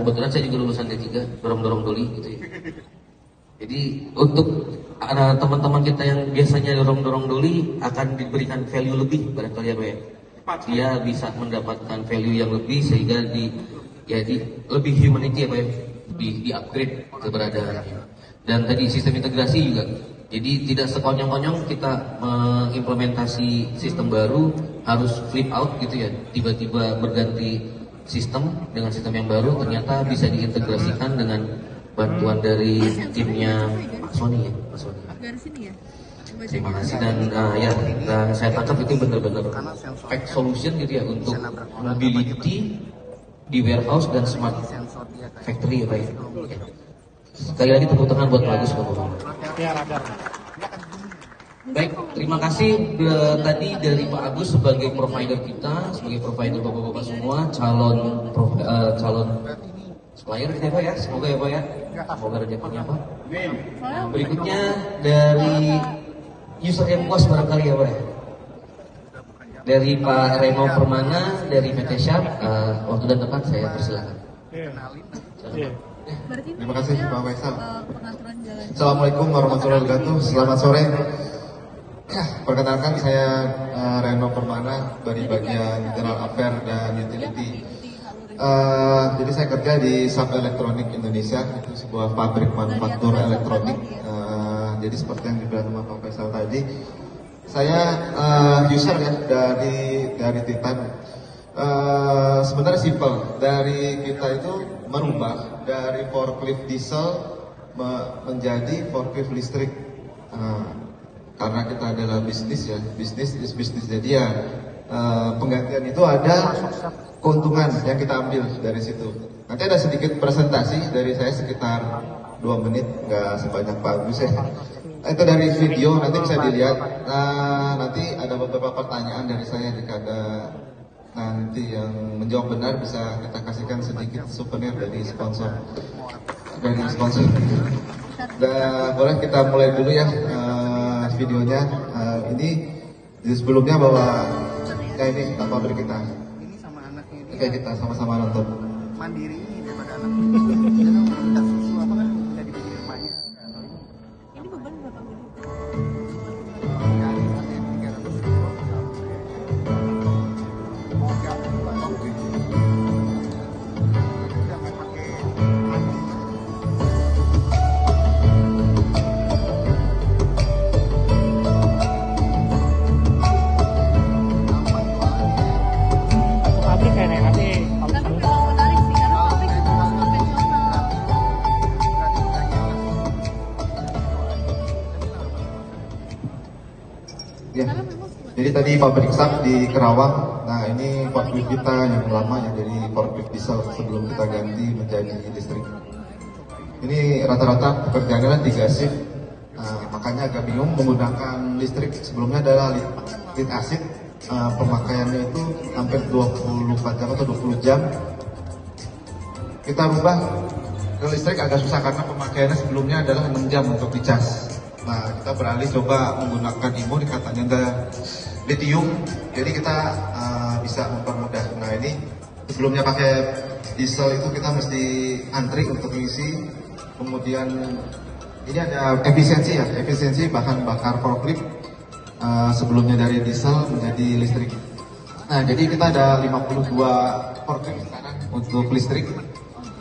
kebetulan saya juga lulusan D3, dorong-dorong doli gitu ya. Jadi untuk teman-teman kita yang biasanya dorong-dorong doli akan diberikan value lebih barangkali ya Pak ya. Dia bisa mendapatkan value yang lebih sehingga lebih humanity ya Pak ya, di upgrade keberadaannya. Dan tadi sistem integrasi juga. Jadi tidak sekonyong-konyong kita mengimplementasi sistem baru harus flip out gitu ya. Tiba-tiba berganti sistem dengan sistem yang baru ternyata bisa diintegrasikan dengan bantuan dari timnya Pak Sony ya, Pak Sony. Terima kasih dan saya tangkap itu benar-benar pack solution gitu ya untuk mobility di warehouse dan smart factory ya Pak ya. Sekali lagi tepuk tangan buat Pak Agus Bapak. Baik, terima kasih tadi dari Pak Agus sebagai provider kita, sebagai provider Bapak-bapak semua, calon supplier kita Pak ya, semoga ya Pak ya, semoga rezekinya Pak. Berikutnya dari user MPOS barangkali ya Pak ya. Dari Pak Remo Permana dari PT Sharp, waktu dan tempat saya persilakan. Terima kasih Pak Faisal. Assalamualaikum warahmatullahi wabarakatuh. Selamat sore. Perkenalkan saya Reno Permana dari bagian General Affair dan Utility. Jadi saya kerja di Sharp Electronic Indonesia, itu sebuah pabrik manufaktur elektronik. Jadi seperti yang dibilang sama Pak Faisal tadi, saya user ya dari Titan. Sebenarnya simple, dari kita itu merubah dari forklift diesel menjadi forklift listrik. Karena kita adalah bisnis ya, bisnis is bisnis, jadi ya penggantian itu ada keuntungan yang kita ambil dari situ. Nanti ada sedikit presentasi dari saya sekitar 2 menit, nggak sebanyak Pak Agus ya. Itu dari video, nanti bisa dilihat. Nanti ada beberapa pertanyaan dari saya, jika ada nanti yang menjawab benar bisa kita kasihkan sedikit souvenir dari sponsor. Boleh kita mulai dulu ya videonya. Ini sebelumnya bahwa ini pabrik kita. Oke, kita sama-sama nonton. Mandiri daripada anak. Kita susu apa kan bisa dibikin rumahnya. Ini beban berapa gitu? Ya. Jadi tadi pabrik Sharp di Kerawang. Nah ini forklift kita yang lama ya, jadi forklift diesel sebelum kita ganti menjadi listrik. Ini rata-rata pekerjaannya 3 shift. Makanya agak bingung menggunakan listrik. Sebelumnya adalah lead acid, pemakaiannya itu hampir 24 jam atau 20 jam. Kita rubah ke listrik agak susah karena pemakaiannya sebelumnya adalah 6 jam untuk dicas. Nah, kita beralih coba menggunakan IMO, katanya ada lithium, jadi kita bisa mempermudah. Nah ini sebelumnya pakai diesel itu kita mesti antri untuk isi. Kemudian ini ada efisiensi ya, efisiensi bahan bakar forklift sebelumnya dari diesel menjadi listrik. Nah jadi kita ada 52 forklift sekarang untuk listrik.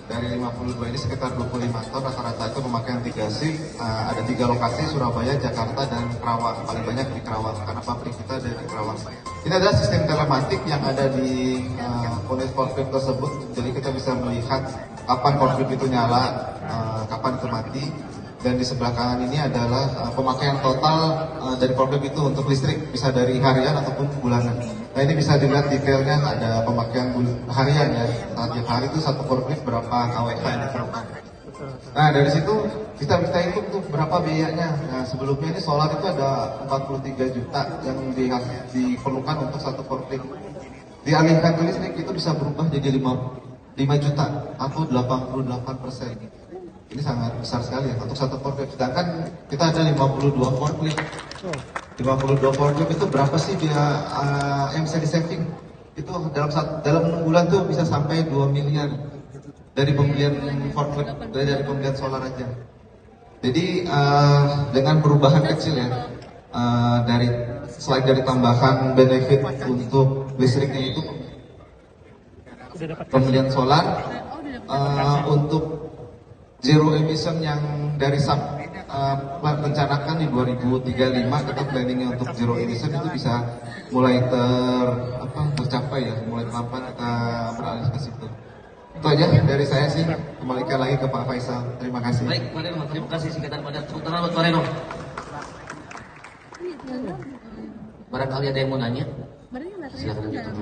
Dari 52 ini sekitar 25 ton, rata-rata itu pemakaian 3 shift. Ada 3 lokasi, Surabaya, Jakarta, dan Kerawang. Paling banyak di Kerawang, karena pabrik kita ada di Kerawang. Ini adalah sistem telematik yang ada di unit forklift tersebut. Jadi kita bisa melihat kapan forklift itu nyala, kapan itu mati. Dan di sebelah kanan ini adalah pemakaian total dari forklift itu untuk listrik, bisa dari harian ataupun bulanan. Nah ini bisa dilihat detailnya, ada pemakaian harian ya, setiap hari itu satu forklift berapa kWh yang diperlukan. Nah dari situ kita hitung tuh berapa biayanya. Nah sebelumnya ini solar itu ada 43 juta yang diperlukan untuk satu forklift. Dialihkan ke listrik itu bisa berubah jadi 5 juta atau 88%. Ini sangat besar sekali ya untuk satu forklift. Sedangkan kita ada 52 forklift. 52 forklift itu berapa sih dia yang bisa di saving? Itu dalam 6 bulan tuh bisa sampai 2 miliar. dari pembelian forklift, dari pembelian solar aja. Jadi dengan perubahan kecil ya, dari selain dari tambahan benefit untuk listriknya itu pembelian solar, untuk zero emission yang dari rencanakan di 2035 kita planningnya untuk zero emission itu bisa mulai tercapai ya, mulai pelan-pelan kita beralih ke situ. Itu aja dari saya sih. Kembalikan lagi ke Pak Faisal. Terima kasih. Baik, Pak Reno, terima kasih singkatan pada tepuk tangan buat Pak Reno. Barangkali ada yang mau nanya, silakan.